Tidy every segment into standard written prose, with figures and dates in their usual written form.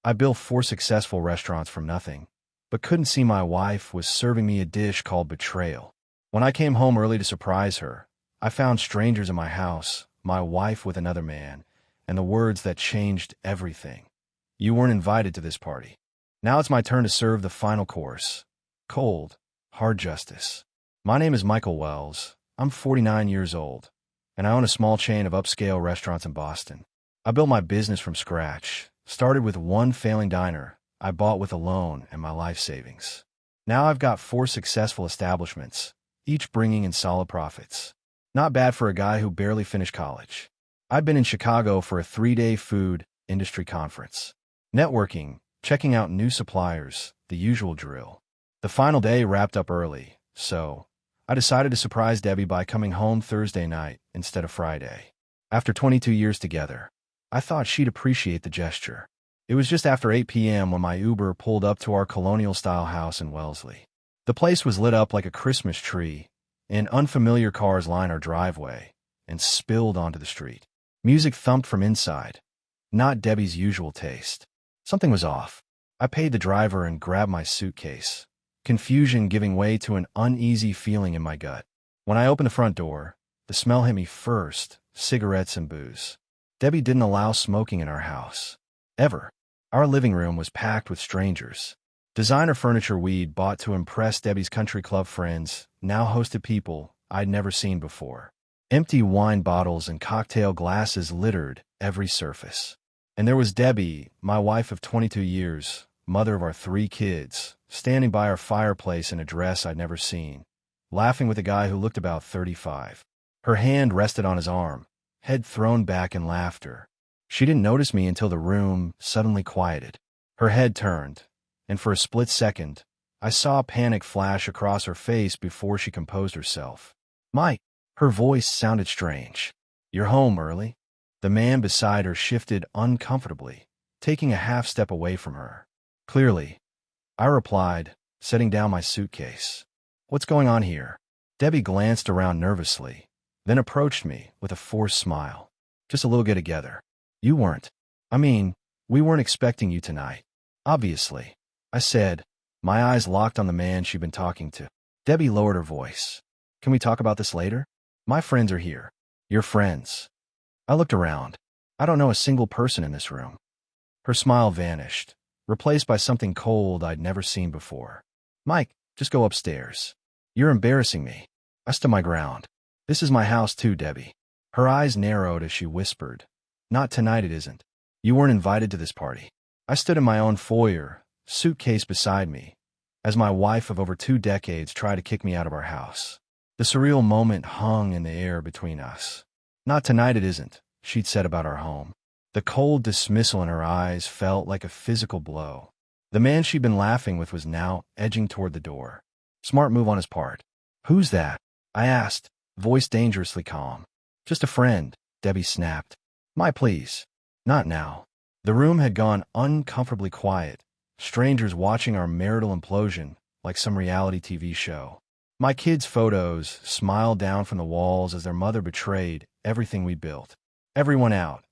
I built 4 successful restaurants from nothing, but couldn't see my wife was serving me a dish called Betrayal. When I came home early to surprise her, I found strangers in my house, my wife with another man, and the words that changed everything. You weren't invited to this party. Now it's my turn to serve the final course. Cold, hard justice. My name is Michael Wells. I'm 49 years old, and I own a small chain of upscale restaurants in Boston. I built my business from scratch, started with one failing diner I bought with a loan and my life savings. Now I've got 4 successful establishments, each bringing in solid profits. Not bad for a guy who barely finished college. I've been in Chicago for a 3-day food industry conference. Networking, checking out new suppliers, the usual drill. The final day wrapped up early, so I decided to surprise Debbie by coming home Thursday night instead of Friday. After 22 years together, I thought she'd appreciate the gesture. It was just after 8 p.m. when my Uber pulled up to our colonial-style house in Wellesley. The place was lit up like a Christmas tree, and unfamiliar cars lined our driveway and spilled onto the street. Music thumped from inside, not Debbie's usual taste. Something was off. I paid the driver and grabbed my suitcase, confusion giving way to an uneasy feeling in my gut. When I opened the front door, the smell hit me first, cigarettes and booze. Debbie didn't allow smoking in our house. Ever. Our living room was packed with strangers. Designer furniture we'd bought to impress Debbie's country club friends now hosted people I'd never seen before. Empty wine bottles and cocktail glasses littered every surface. And there was Debbie, my wife of 22 years, mother of our 3 kids, standing by our fireplace in a dress I'd never seen, laughing with a guy who looked about 35. Her hand rested on his arm, head thrown back in laughter. She didn't notice me until the room suddenly quieted. Her head turned, and for a split second, I saw panic flash across her face before she composed herself. Mike, her voice sounded strange. You're home early? The man beside her shifted uncomfortably, taking a half step away from her. Clearly, I replied, setting down my suitcase. What's going on here? Debbie glanced around nervously, then approached me with a forced smile. Just a little get-together. You weren't. We weren't expecting you tonight. Obviously, I said, my eyes locked on the man she'd been talking to. Debbie lowered her voice. Can we talk about this later? My friends are here. Your friends. I looked around. I don't know a single person in this room. Her smile vanished, replaced by something cold I'd never seen before. Mike, just go upstairs. You're embarrassing me. I stood my ground. This is my house too, Debbie. Her eyes narrowed as she whispered. Not tonight it isn't. You weren't invited to this party. I stood in my own foyer, suitcase beside me, as my wife of over 2 decades tried to kick me out of our house. The surreal moment hung in the air between us. Not tonight it isn't, she'd said about our home. The cold dismissal in her eyes felt like a physical blow. The man she'd been laughing with was now edging toward the door. Smart move on his part. Who's that? I asked, voice dangerously calm. Just a friend, Debbie snapped. My please. Not now. The room had gone uncomfortably quiet, strangers watching our marital implosion like some reality TV show. My kids' photos smiled down from the walls as their mother betrayed everything we built. Everyone out,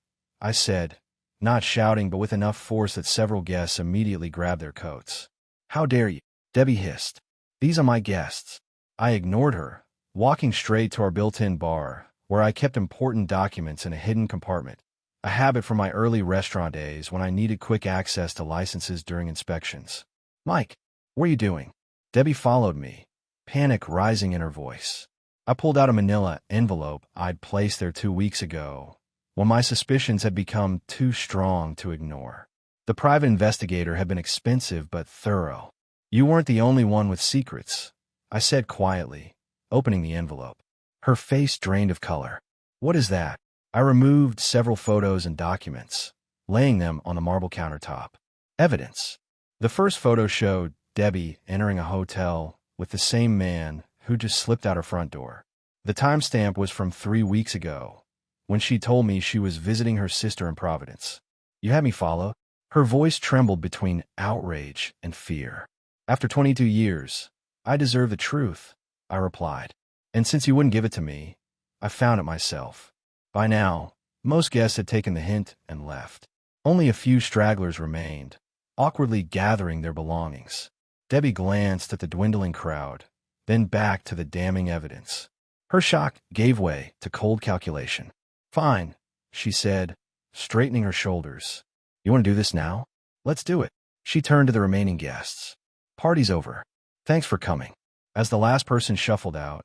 I said, not shouting but with enough force that several guests immediately grabbed their coats. How dare you? Debbie hissed. These are my guests. I ignored her, walking straight to our built-in bar, where I kept important documents in a hidden compartment, a habit from my early restaurant days when I needed quick access to licenses during inspections. Mike, what are you doing? Debbie followed me, panic rising in her voice. I pulled out a manila envelope I'd placed there 2 weeks ago, when my suspicions had become too strong to ignore. The private investigator had been expensive but thorough. You weren't the only one with secrets, I said quietly, opening the envelope. Her face drained of color. What is that? I removed several photos and documents, laying them on the marble countertop. Evidence. The first photo showed Debbie entering a hotel with the same man who just slipped out her front door. The timestamp was from 3 weeks ago, when she told me she was visiting her sister in Providence. You had me followed? Her voice trembled between outrage and fear. After 22 years, I deserve the truth, I replied. And since you wouldn't give it to me, I found it myself. By now, most guests had taken the hint and left. Only a few stragglers remained, awkwardly gathering their belongings. Debbie glanced at the dwindling crowd, then back to the damning evidence. Her shock gave way to cold calculation. Fine, she said, straightening her shoulders. You want to do this now? Let's do it. She turned to the remaining guests. Party's over. Thanks for coming. As the last person shuffled out,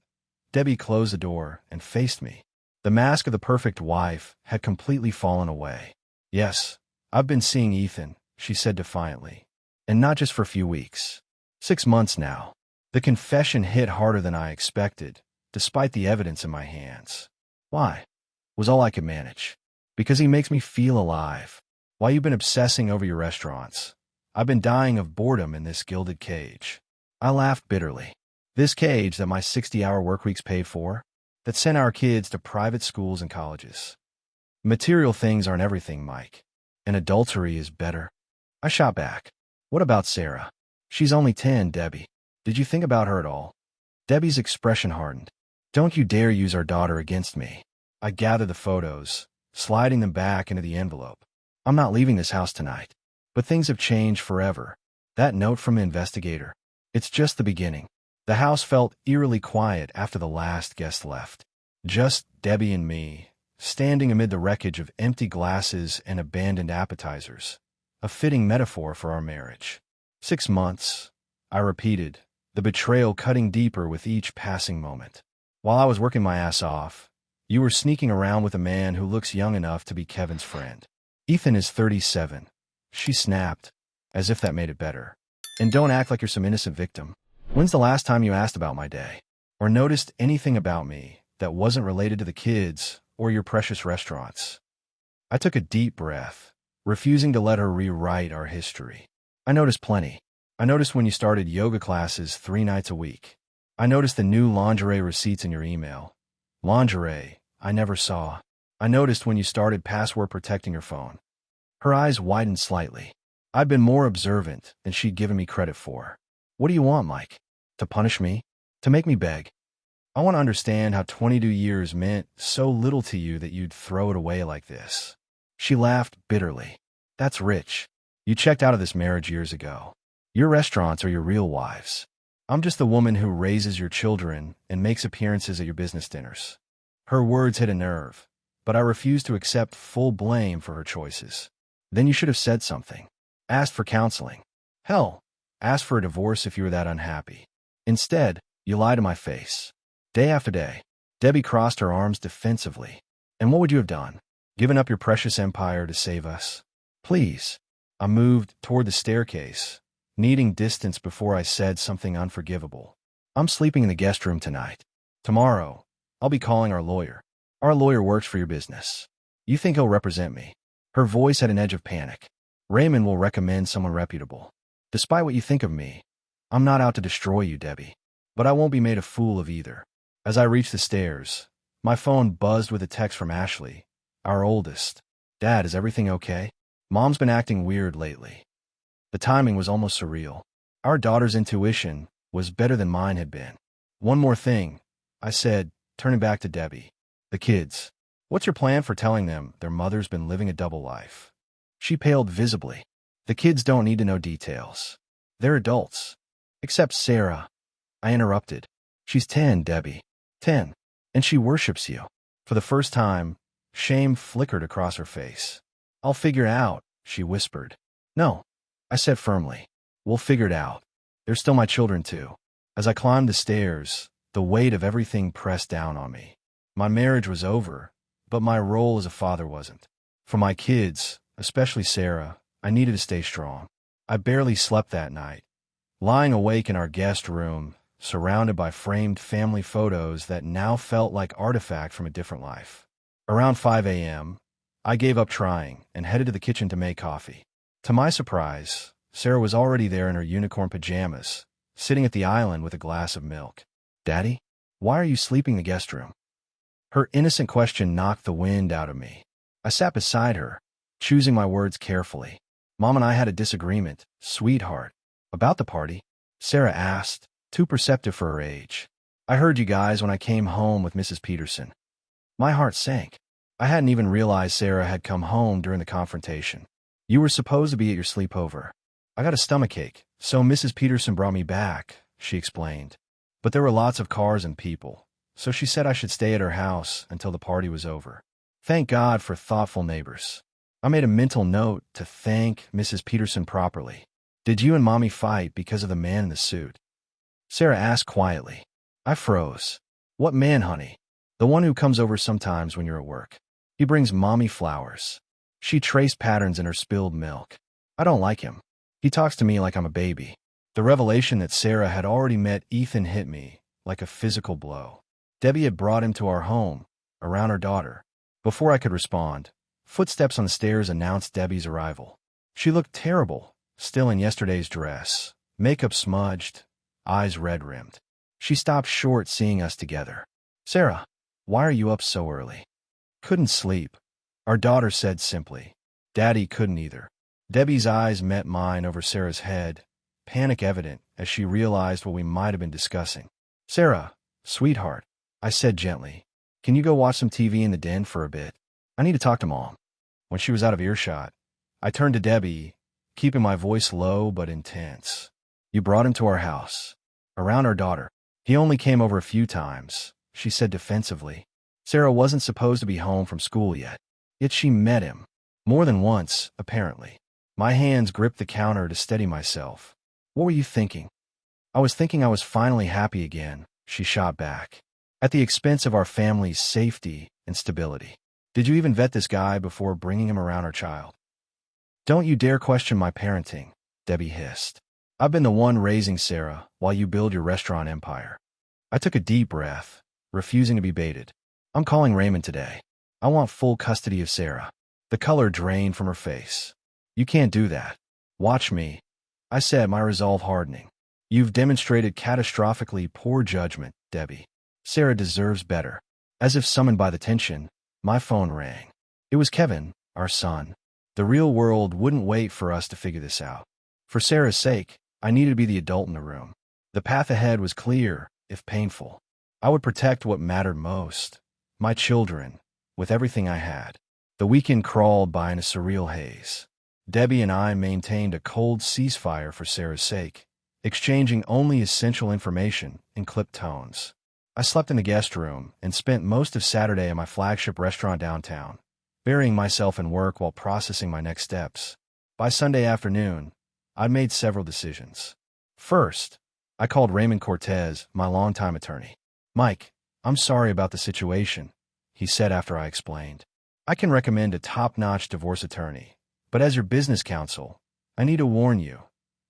Debbie closed the door and faced me. The mask of the perfect wife had completely fallen away. Yes, I've been seeing Ethan, she said defiantly. And not just for a few weeks. 6 months now. The confession hit harder than I expected, despite the evidence in my hands. Why? Was all I could manage. Because he makes me feel alive. While you've been obsessing over your restaurants, I've been dying of boredom in this gilded cage. I laughed bitterly. This cage that my 60-hour workweeks paid for, that sent our kids to private schools and colleges. Material things aren't everything, Mike. And adultery is better. I shot back. What about Sarah? She's only 10, Debbie. Did you think about her at all? Debbie's expression hardened. Don't you dare use our daughter against me. I gathered the photos, sliding them back into the envelope. I'm not leaving this house tonight. But things have changed forever. That note from the investigator. It's just the beginning. The house felt eerily quiet after the last guest left. Just Debbie and me, standing amid the wreckage of empty glasses and abandoned appetizers. A fitting metaphor for our marriage. 6 months, I repeated, the betrayal cutting deeper with each passing moment. While I was working my ass off, you were sneaking around with a man who looks young enough to be Kevin's friend. Ethan is 37. She snapped, as if that made it better. And don't act like you're some innocent victim. When's the last time you asked about my day? Or noticed anything about me that wasn't related to the kids or your precious restaurants? I took a deep breath, refusing to let her rewrite our history. I noticed plenty. I noticed when you started yoga classes 3 nights a week. I noticed the new lingerie receipts in your email. Lingerie I never saw. I noticed when you started password protecting your phone. Her eyes widened slightly. I'd been more observant than she'd given me credit for. What do you want, Mike? To punish me? To make me beg? I want to understand how 22 years meant so little to you that you'd throw it away like this. She laughed bitterly. That's rich. You checked out of this marriage years ago. Your restaurants are your real wives. I'm just the woman who raises your children and makes appearances at your business dinners. Her words hit a nerve, but I refused to accept full blame for her choices. Then you should have said something. Asked for counseling. Hell, asked for a divorce if you were that unhappy. Instead, you lied to my face. Day after day. Debbie crossed her arms defensively. And what would you have done? Given up your precious empire to save us? Please. I moved toward the staircase, needing distance before I said something unforgivable. I'm sleeping in the guest room tonight. Tomorrow, I'll be calling our lawyer. Our lawyer works for your business. You think he'll represent me? Her voice had an edge of panic. Raymond will recommend someone reputable. Despite what you think of me, I'm not out to destroy you, Debbie. But I won't be made a fool of either. As I reached the stairs, my phone buzzed with a text from Ashley, our oldest. Dad, is everything okay? Mom's been acting weird lately. The timing was almost surreal. Our daughter's intuition was better than mine had been. One more thing, I said, turning back to Debbie. The kids. What's your plan for telling them their mother's been living a double life? She paled visibly. The kids don't need to know details. They're adults. Except Sarah. I interrupted. She's 10, Debbie. 10. And she worships you. For the first time, shame flickered across her face. I'll figure it out, she whispered. No, I said firmly. We'll figure it out. They're still my children, too. As I climbed the stairs, the weight of everything pressed down on me. My marriage was over, but my role as a father wasn't. For my kids, especially Sarah, I needed to stay strong. I barely slept that night, lying awake in our guest room, surrounded by framed family photos that now felt like artifacts from a different life. Around 5 a.m., I gave up trying and headed to the kitchen to make coffee. To my surprise, Sarah was already there in her unicorn pajamas, sitting at the island with a glass of milk. Daddy, why are you sleeping in the guest room? Her innocent question knocked the wind out of me. I sat beside her, choosing my words carefully. Mom and I had a disagreement, sweetheart. About the party? Sarah asked, too perceptive for her age. I heard you guys when I came home with Mrs. Peterson. My heart sank. I hadn't even realized Sarah had come home during the confrontation. You were supposed to be at your sleepover. I got a stomachache, so Mrs. Peterson brought me back, she explained. But there were lots of cars and people, so she said I should stay at her house until the party was over. Thank God for thoughtful neighbors. I made a mental note to thank Mrs. Peterson properly. Did you and Mommy fight because of the man in the suit? Sarah asked quietly. I froze. What man, honey? The one who comes over sometimes when you're at work. He brings Mommy flowers. She traced patterns in her spilled milk. I don't like him. He talks to me like I'm a baby. The revelation that Sarah had already met Ethan hit me like a physical blow. Debbie had brought him to our home, around her daughter. Before I could respond, footsteps on the stairs announced Debbie's arrival. She looked terrible, still in yesterday's dress, makeup smudged, eyes red-rimmed. She stopped short seeing us together. Sarah, why are you up so early? Couldn't sleep, our daughter said simply. Daddy couldn't either. Debbie's eyes met mine over Sarah's head, panic evident as she realized what we might have been discussing. Sarah, sweetheart, I said gently, can you go watch some TV in the den for a bit? I need to talk to Mom. When she was out of earshot, I turned to Debbie, keeping my voice low but intense. You brought him to our house, around our daughter. He only came over a few times, she said defensively. Sarah wasn't supposed to be home from school yet. Yet she met him. More than once, apparently. My hands gripped the counter to steady myself. What were you thinking? I was thinking I was finally happy again, she shot back. At the expense of our family's safety and stability. Did you even vet this guy before bringing him around our child? Don't you dare question my parenting, Debbie hissed. I've been the one raising Sarah while you build your restaurant empire. I took a deep breath, refusing to be baited. I'm calling Raymond today. I want full custody of Sarah. The color drained from her face. You can't do that. Watch me, I said, my resolve hardening. You've demonstrated catastrophically poor judgment, Debbie. Sarah deserves better. As if summoned by the tension, my phone rang. It was Kevin, our son. The real world wouldn't wait for us to figure this out. For Sarah's sake, I needed to be the adult in the room. The path ahead was clear, if painful. I would protect what mattered most, my children, with everything I had. The weekend crawled by in a surreal haze. Debbie and I maintained a cold ceasefire for Sarah's sake, exchanging only essential information in clipped tones. I slept in the guest room and spent most of Saturday at my flagship restaurant downtown, burying myself in work while processing my next steps. By Sunday afternoon, I'd made several decisions. First, I called Raymond Cortez, my longtime attorney. Mike, I'm sorry about the situation, he said after I explained. I can recommend a top-notch divorce attorney, but as your business counsel, I need to warn you.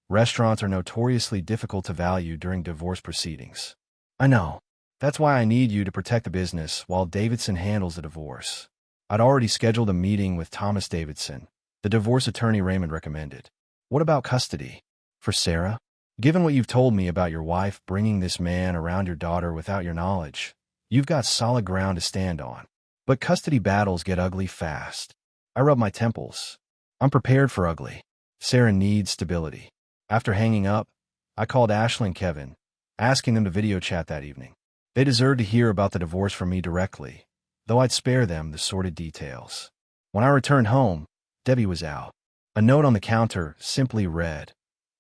Restaurants are notoriously difficult to value during divorce proceedings. I know. That's why I need you to protect the business while Davidson handles the divorce. I'd already scheduled a meeting with Thomas Davidson, the divorce attorney Raymond recommended. What about custody? For Sarah? Given what you've told me about your wife bringing this man around your daughter without your knowledge, you've got solid ground to stand on. But custody battles get ugly fast. I rub my temples. I'm prepared for ugly. Sarah needs stability. After hanging up, I called Ashley and Kevin, asking them to video chat that evening. They deserved to hear about the divorce from me directly, though I'd spare them the sordid details. When I returned home, Debbie was out. A note on the counter simply read,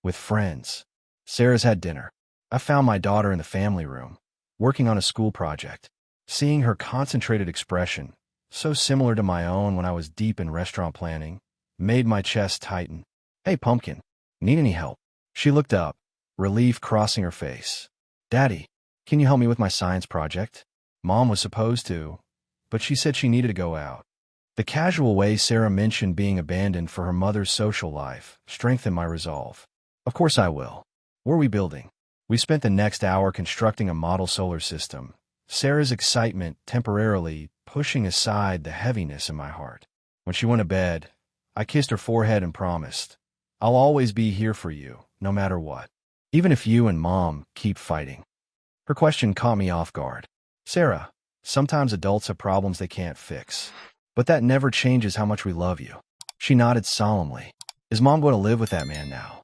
"With friends." Sarah's had dinner. I found my daughter in the family room, working on a school project. Seeing her concentrated expression, so similar to my own when I was deep in restaurant planning, made my chest tighten. Hey, Pumpkin, need any help? She looked up, relief crossing her face. Daddy, can you help me with my science project? Mom was supposed to, but she said she needed to go out. The casual way Sarah mentioned being abandoned for her mother's social life strengthened my resolve. Of course I will. What are we building? We spent the next hour constructing a model solar system, Sarah's excitement temporarily pushing aside the heaviness in my heart. When she went to bed, I kissed her forehead and promised, I'll always be here for you, no matter what. Even if you and Mom keep fighting. Her question caught me off guard. Sarah, sometimes adults have problems they can't fix. But that never changes how much we love you. She nodded solemnly. Is Mom going to live with that man now?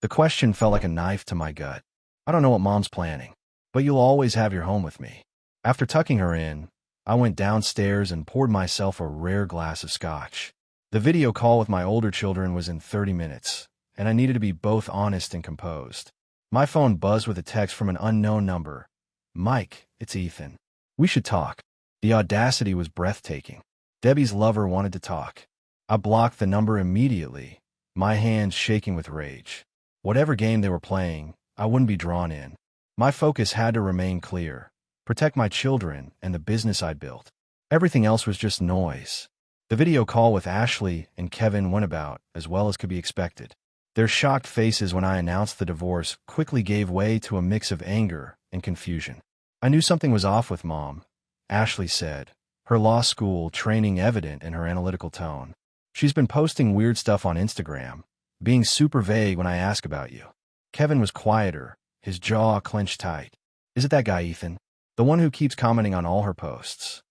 The question felt like a knife to my gut. I don't know what Mom's planning, but you'll always have your home with me. After tucking her in, I went downstairs and poured myself a rare glass of scotch. The video call with my older children was in 30 minutes, and I needed to be both honest and composed. My phone buzzed with a text from an unknown number. "Mike, it's Ethan. We should talk." The audacity was breathtaking. Debbie's lover wanted to talk. I blocked the number immediately, my hands shaking with rage. Whatever game they were playing, I wouldn't be drawn in. My focus had to remain clear: protect my children and the business I'd built. Everything else was just noise. The video call with Ashley and Kevin went about as well as could be expected. Their shocked faces when I announced the divorce quickly gave way to a mix of anger and confusion. "I knew something was off with Mom," Ashley said, her law school training evident in her analytical tone. "She's been posting weird stuff on Instagram, being super vague when I ask about you." Kevin was quieter, his jaw clenched tight. "Is it that guy, Ethan? The one who keeps commenting on all her posts?"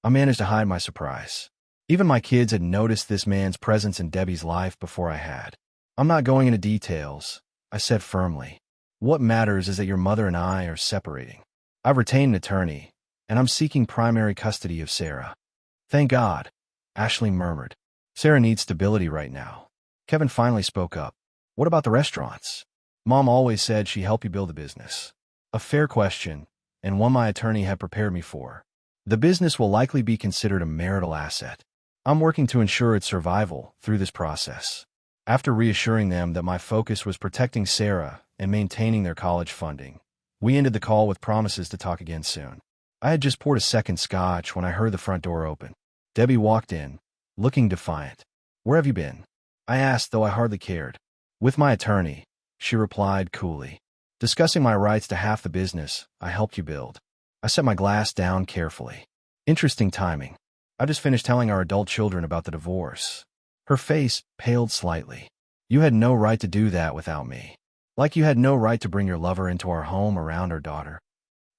I managed to hide my surprise. Even my kids had noticed this man's presence in Debbie's life before I had. "I'm not going into details," I said firmly. "What matters is that your mother and I are separating. I've retained an attorney, and I'm seeking primary custody of Sarah." "Thank God," Ashley murmured. "Sarah needs stability right now." Kevin finally spoke up. "What about the restaurants? Mom always said she helped you build a business." A fair question, and one my attorney had prepared me for. "The business will likely be considered a marital asset. I'm working to ensure its survival through this process." After reassuring them that my focus was protecting Sarah and maintaining their college funding, we ended the call with promises to talk again soon. I had just poured a second scotch when I heard the front door open. Debbie walked in, looking defiant. "Where have you been?" I asked, though I hardly cared. "With my attorney," she replied coolly. "Discussing my rights to half the business I helped you build." I set my glass down carefully. "Interesting timing. I just finished telling our adult children about the divorce." Her face paled slightly. "You had no right to do that without me. Like you had no right to bring your lover into our home around our daughter."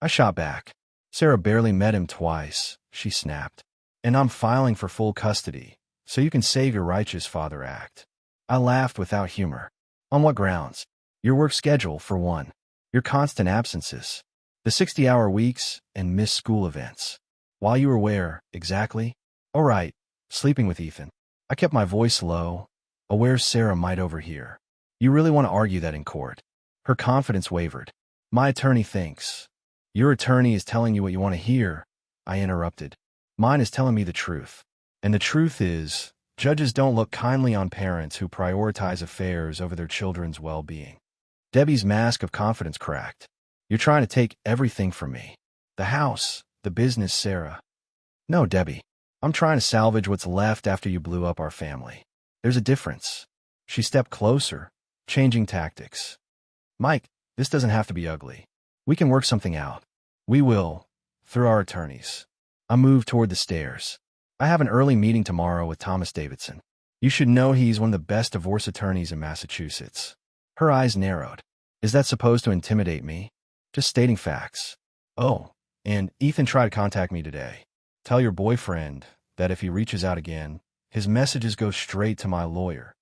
I shot back. "Sarah barely met him twice," she snapped. "And I'm filing for full custody, so you can save your righteous father act." I laughed without humor. "On what grounds?" "Your work schedule, for one. Your constant absences. The 60-hour weeks and missed school events." "While you were where, exactly?" "Oh, right. Sleeping with Ethan." I kept my voice low, aware Sarah might overhear. "You really want to argue that in court?" Her confidence wavered. "My attorney thinks." "Your attorney is telling you what you want to hear," I interrupted. "Mine is telling me the truth. And the truth is, judges don't look kindly on parents who prioritize affairs over their children's well-being." Debbie's mask of confidence cracked. "You're trying to take everything from me. The house, the business, Sarah." "No, Debbie. I'm trying to salvage what's left after you blew up our family. There's a difference." She stepped closer, changing tactics. "Mike, this doesn't have to be ugly. We can work something out." "We will, through our attorneys." I moved toward the stairs. "I have an early meeting tomorrow with Thomas Davidson. You should know he's one of the best divorce attorneys in Massachusetts." Her eyes narrowed. "Is that supposed to intimidate me?" "Just stating facts." "Oh, and Ethan tried to contact me today. Tell your boyfriend that if he reaches out again, his messages go straight to my lawyer."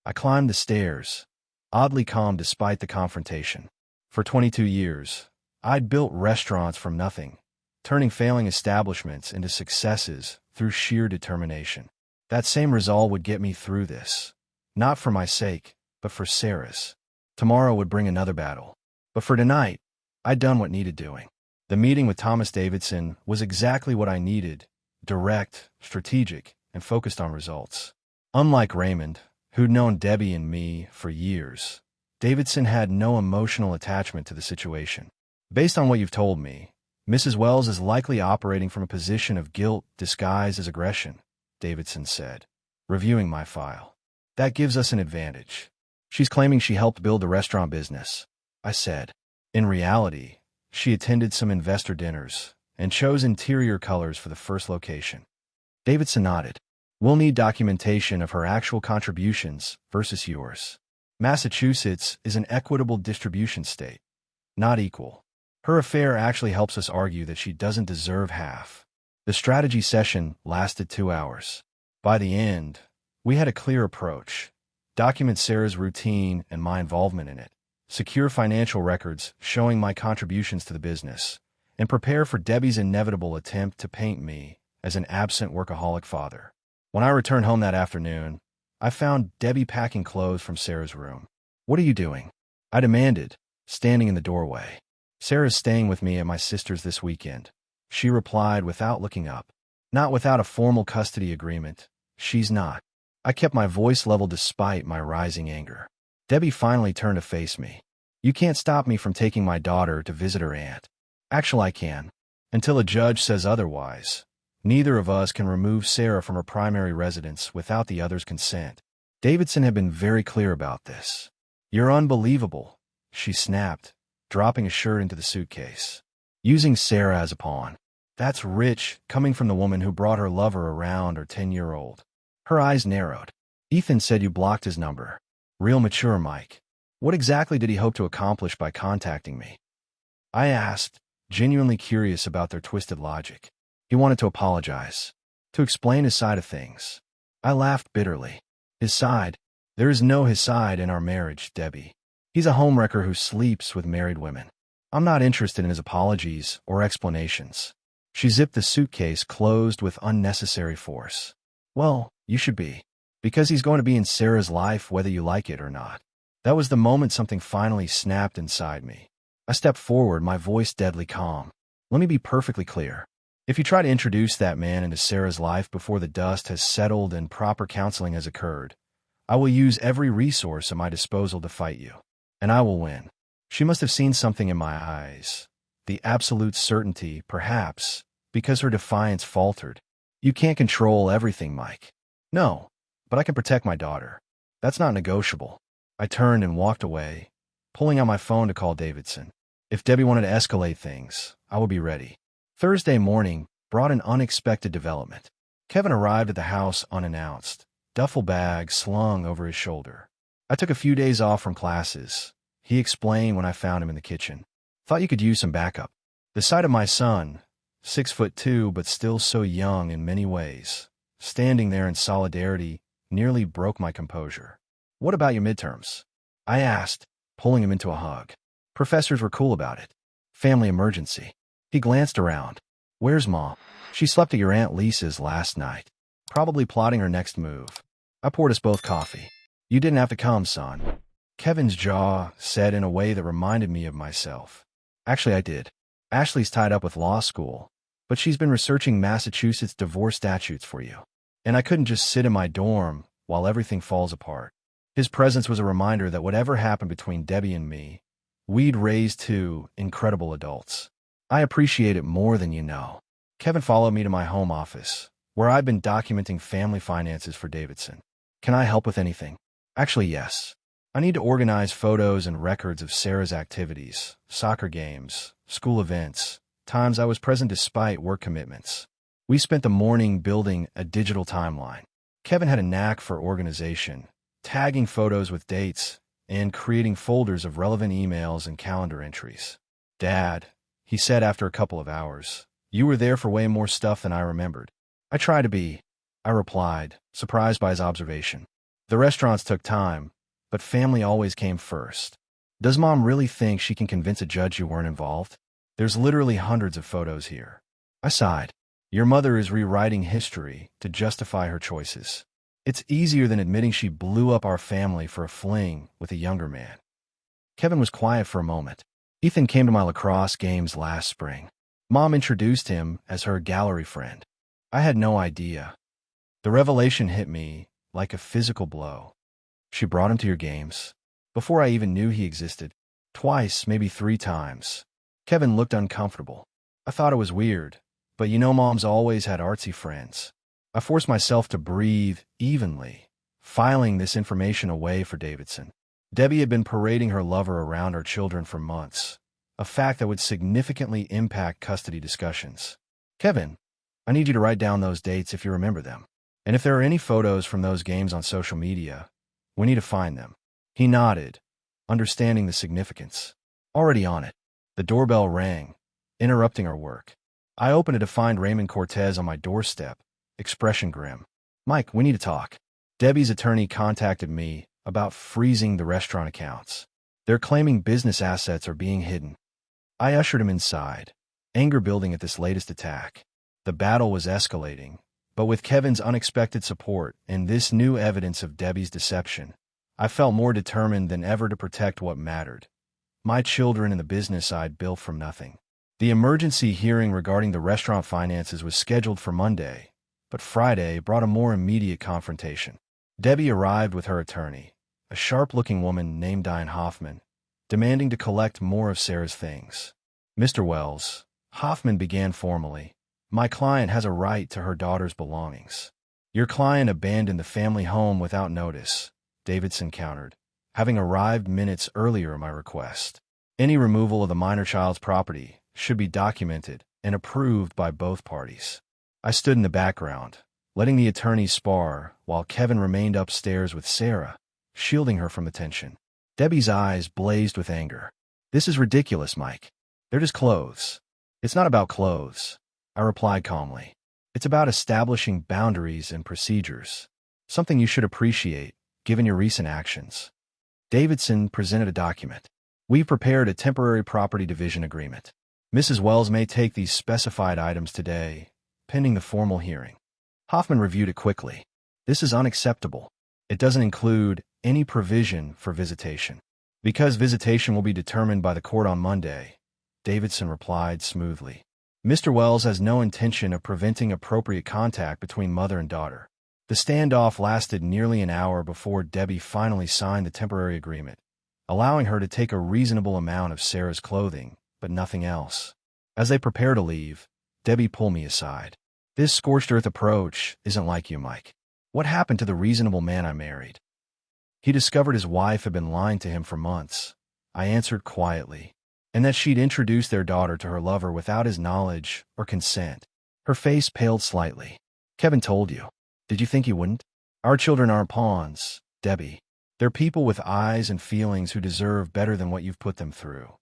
I climbed the stairs, oddly calm despite the confrontation. For 22 years, I'd built restaurants from nothing, turning failing establishments into successes through sheer determination. That same resolve would get me through this, not for my sake, but for Sarah's. Tomorrow would bring another battle. But for tonight, I'd done what needed doing. The meeting with Thomas Davidson was exactly what I needed: direct, strategic, and focused on results. Unlike Raymond, who'd known Debbie and me for years, Davidson had no emotional attachment to the situation. "Based on what you've told me, Mrs. Wells is likely operating from a position of guilt disguised as aggression," Davidson said, reviewing my file. "That gives us an advantage. She's claiming she helped build the restaurant business," I said. "In reality, she attended some investor dinners and chose interior colors for the first location." Davidson nodded. "We'll need documentation of her actual contributions versus yours. Massachusetts is an equitable distribution state, not equal. Her affair actually helps us argue that she doesn't deserve half." The strategy session lasted 2 hours. By the end, we had a clear approach: document Sarah's routine and my involvement in it, secure financial records showing my contributions to the business, and prepare for Debbie's inevitable attempt to paint me as an absent workaholic father. When I returned home that afternoon, I found Debbie packing clothes from Sarah's room. What are you doing? I demanded, standing in the doorway. Sarah's staying with me at my sister's this weekend. She replied without looking up. Not without a formal custody agreement. She's not. I kept my voice level despite my rising anger. Debbie finally turned to face me. You can't stop me from taking my daughter to visit her aunt. Actually, I can. Until a judge says otherwise. Neither of us can remove Sarah from her primary residence without the other's consent. Davidson had been very clear about this. You're unbelievable, she snapped, dropping a shirt into the suitcase. Using Sarah as a pawn. That's rich, coming from the woman who brought her lover around her 10-year-old. Her eyes narrowed. Ethan said you blocked his number. Real mature, Mike. What exactly did he hope to accomplish by contacting me? I asked, genuinely curious about their twisted logic. He wanted to apologize. To explain his side of things. I laughed bitterly. His side? There is no his side in our marriage, Debbie. He's a homewrecker who sleeps with married women. I'm not interested in his apologies or explanations. She zipped the suitcase closed with unnecessary force. Well, you should be. Because he's going to be in Sarah's life whether you like it or not. That was the moment something finally snapped inside me. I stepped forward, my voice deadly calm. Let me be perfectly clear. If you try to introduce that man into Sarah's life before the dust has settled and proper counseling has occurred, I will use every resource at my disposal to fight you. And I will win. She must have seen something in my eyes. The absolute certainty, perhaps, because her defiance faltered. You can't control everything, Mike. No, but I can protect my daughter. That's not negotiable. I turned and walked away, pulling out my phone to call Davidson. If Debbie wanted to escalate things, I would be ready. Thursday morning brought an unexpected development. Kevin arrived at the house unannounced, duffel bag slung over his shoulder. I took a few days off from classes, he explained when I found him in the kitchen. Thought you could use some backup. The sight of my son, 6'2" but still so young in many ways, standing there in solidarity, nearly broke my composure. What about your midterms? I asked, pulling him into a hug. Professors were cool about it. Family emergency. He glanced around. Where's Mom? She slept at your Aunt Lisa's last night. Probably plotting her next move. I poured us both coffee. You didn't have to come, son. Kevin's jaw said in a way that reminded me of myself. Actually, I did. Ashley's tied up with law school, but she's been researching Massachusetts divorce statutes for you. And I couldn't just sit in my dorm while everything falls apart. His presence was a reminder that whatever happened between Debbie and me, we'd raised two incredible adults. I appreciate it more than you know. Kevin followed me to my home office, where I'd been documenting family finances for Davidson. Can I help with anything? Actually, yes. I need to organize photos and records of Sarah's activities, soccer games, school events, times I was present despite work commitments. We spent the morning building a digital timeline. Kevin had a knack for organization, tagging photos with dates, and creating folders of relevant emails and calendar entries. Dad, he said after a couple of hours, you were there for way more stuff than I remembered. I try to be, I replied, surprised by his observation. The restaurants took time, but family always came first. Does Mom really think she can convince a judge you weren't involved? There's literally hundreds of photos here. I sighed. Your mother is rewriting history to justify her choices. It's easier than admitting she blew up our family for a fling with a younger man. Kevin was quiet for a moment. Ethan came to my lacrosse games last spring. Mom introduced him as her gallery friend. I had no idea. The revelation hit me like a physical blow. She brought him to your games. Before I even knew he existed. Twice, maybe 3 times. Kevin looked uncomfortable. I thought it was weird, but you know Mom's always had artsy friends. I forced myself to breathe evenly, filing this information away for Davidson. Debbie had been parading her lover around our children for months, a fact that would significantly impact custody discussions. Kevin, I need you to write down those dates if you remember them. And if there are any photos from those games on social media, we need to find them. He nodded, understanding the significance. Already on it. The doorbell rang, interrupting our work. I opened it to find Raymond Cortez on my doorstep, expression grim. Mike, we need to talk. Debbie's attorney contacted me about freezing the restaurant accounts. They're claiming business assets are being hidden. I ushered him inside, anger building at this latest attack. The battle was escalating, but with Kevin's unexpected support and this new evidence of Debbie's deception, I felt more determined than ever to protect what mattered: my children and the business I'd built from nothing. The emergency hearing regarding the restaurant finances was scheduled for Monday, but Friday brought a more immediate confrontation. Debbie arrived with her attorney, a sharp-looking woman named Diane Hoffman, demanding to collect more of Sarah's things. "Mr. Wells," Hoffman began formally, "my client has a right to her daughter's belongings." "Your client abandoned the family home without notice," Davidson countered, having arrived minutes earlier at my request. "Any removal of the minor child's property should be documented and approved by both parties." I stood in the background, letting the attorneys spar while Kevin remained upstairs with Sarah, shielding her from the tension. Debbie's eyes blazed with anger. "This is ridiculous, Mike. They're just clothes." "It's not about clothes," I replied calmly. "It's about establishing boundaries and procedures, something you should appreciate, given your recent actions." Davidson presented a document. "We've prepared a temporary property division agreement. Mrs. Wells may take these specified items today, pending the formal hearing." Hoffman reviewed it quickly. "This is unacceptable. It doesn't include any provision for visitation." "Because visitation will be determined by the court on Monday," Davidson replied smoothly. "Mr. Wells has no intention of preventing appropriate contact between mother and daughter." The standoff lasted nearly an hour before Debbie finally signed the temporary agreement, allowing her to take a reasonable amount of Sarah's clothing, but nothing else. As they prepared to leave, Debbie pulled me aside. "This scorched-earth approach isn't like you, Mike. What happened to the reasonable man I married?" "He discovered his wife had been lying to him for months," I answered quietly, "and that she'd introduced their daughter to her lover without his knowledge or consent." Her face paled slightly. "Kevin told you. Did you think he wouldn't? Our children aren't pawns, Debbie. They're people with eyes and feelings who deserve better than what you've put them through."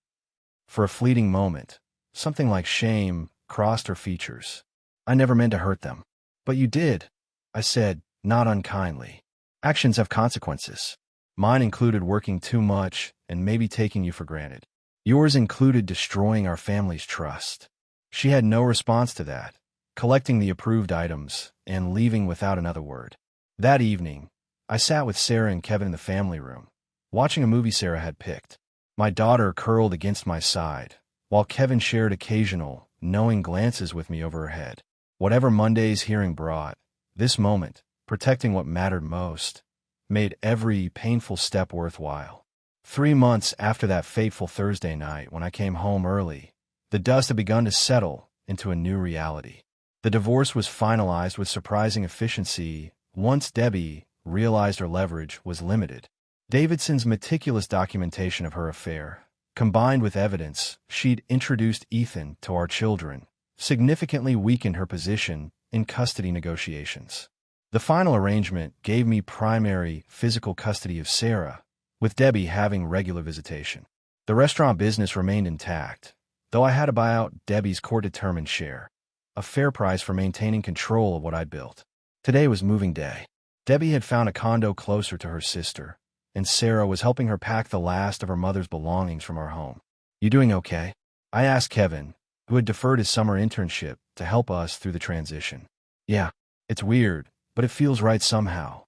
For a fleeting moment, something like shame crossed her features. "I never meant to hurt them." "But you did," I said, not unkindly. "Actions have consequences. Mine included working too much and maybe taking you for granted. Yours included destroying our family's trust." She had no response to that, collecting the approved items and leaving without another word. That evening, I sat with Sarah and Kevin in the family room, watching a movie Sarah had picked. My daughter curled against my side, while Kevin shared occasional, knowing glances with me over her head. Whatever Monday's hearing brought, this moment, protecting what mattered most, made every painful step worthwhile. 3 months after that fateful Thursday night when I came home early, the dust had begun to settle into a new reality. The divorce was finalized with surprising efficiency once Debbie realized her leverage was limited. Davidson's meticulous documentation of her affair, combined with evidence she'd introduced Ethan to our children, significantly weakened her position in custody negotiations. The final arrangement gave me primary physical custody of Sarah, with Debbie having regular visitation. The restaurant business remained intact, though I had to buy out Debbie's court-determined share, a fair price for maintaining control of what I'd built. Today was moving day. Debbie had found a condo closer to her sister, and Sarah was helping her pack the last of her mother's belongings from our home. "You doing okay?" I asked Kevin, who had deferred his summer internship to help us through the transition. "Yeah, it's weird, but it feels right somehow."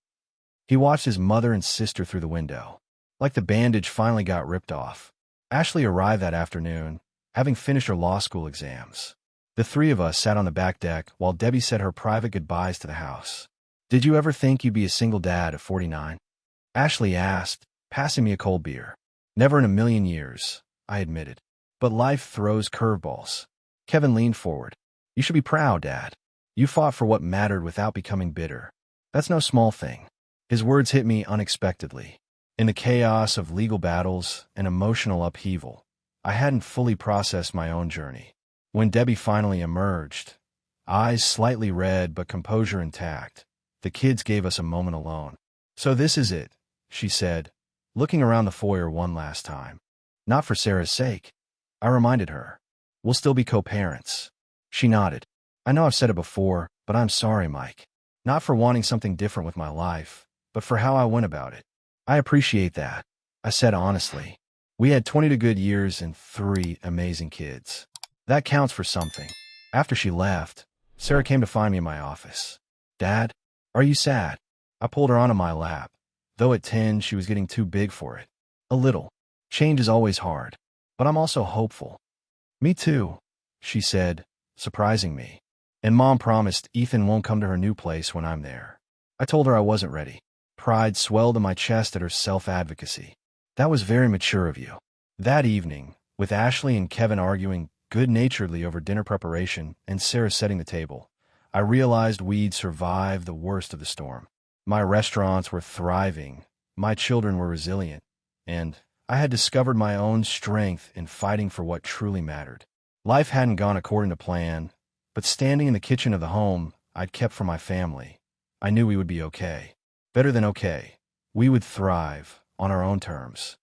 He watched his mother and sister through the window. Like the bandage finally got ripped off. Ashley arrived that afternoon, having finished her law school exams. The three of us sat on the back deck while Debbie said her private goodbyes to the house. "Did you ever think you'd be a single dad at 49? Ashley asked, passing me a cold beer. "Never in a million years," I admitted. "But life throws curveballs." Kevin leaned forward. "You should be proud, Dad. You fought for what mattered without becoming bitter. That's no small thing." His words hit me unexpectedly. In the chaos of legal battles and emotional upheaval, I hadn't fully processed my own journey. When Debbie finally emerged, eyes slightly red but composure intact, the kids gave us a moment alone. "So this is it," she said, looking around the foyer one last time. "Not for Sarah's sake," I reminded her. "We'll still be co-parents." She nodded. "I know I've said it before, but I'm sorry, Mike. Not for wanting something different with my life, but for how I went about it." "I appreciate that," I said honestly. "We had 22 good years and 3 amazing kids. That counts for something." After she left, Sarah came to find me in my office. "Dad, are you sad?" I pulled her onto my lap, though at 10 she was getting too big for it. A little. Change is always hard, but I'm also hopeful. Me too, she said, surprising me. And Mom promised Ethan won't come to her new place when I'm there. I told her I wasn't ready. Pride swelled in my chest at her self-advocacy. That was very mature of you. That evening, with Ashley and Kevin arguing good-naturedly over dinner preparation and Sarah setting the table, I realized we'd survived the worst of the storm. My restaurants were thriving, my children were resilient, and I had discovered my own strength in fighting for what truly mattered. Life hadn't gone according to plan, but standing in the kitchen of the home I'd kept for my family, I knew we would be okay. Better than okay. We would thrive on our own terms.